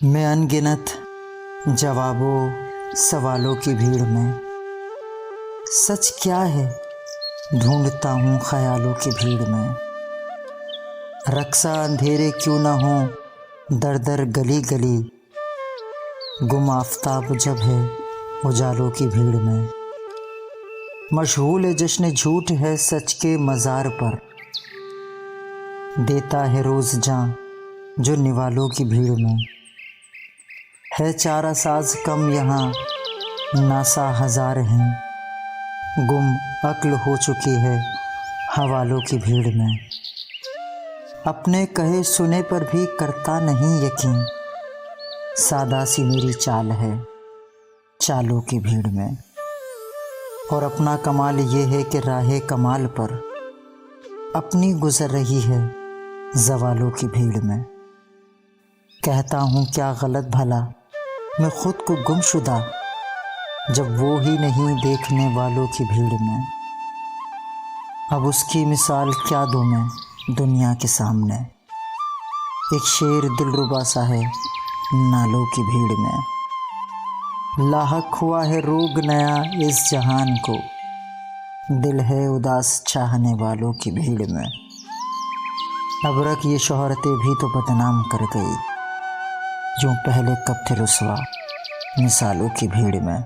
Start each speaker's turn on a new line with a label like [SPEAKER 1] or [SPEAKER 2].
[SPEAKER 1] मैं अनगिनत जवाबों सवालों की भीड़ में सच क्या है ढूंढता हूँ ख्यालों की भीड़ में। रक्सा अंधेरे क्यों ना हो दर दर गली गली, गुम आफताब जब है उजालों की भीड़ में। मशहूल है जश्न झूठ है सच के मज़ार पर, देता है रोज़ जान जो निवालों की भीड़ में। है चारा साज कम यहाँ नासा हज़ार हैं, गुम अक्ल हो चुकी है हवालों की भीड़ में। अपने कहे सुने पर भी करता नहीं यकीन, सादा सी मेरी चाल है चालों की भीड़ में। और अपना कमाल ये है कि राहे कमाल पर अपनी गुजर रही है ज़वालों की भीड़ में। कहता हूँ क्या गलत भला मैं खुद को गुमशुदा, जब वो ही नहीं देखने वालों की भीड़ में। अब उसकी मिसाल क्या दूँ मैं दुनिया के सामने, एक शेर दिलरुबा सा है नालों की भीड़ में। लाहक हुआ है रोग नया इस जहान को, दिल है उदास चाहने वालों की भीड़ में। अब रख ये शोहरतें भी तो बदनाम कर गई, यूँ पहले कब थे रुसवा मिसालों की भीड़ में।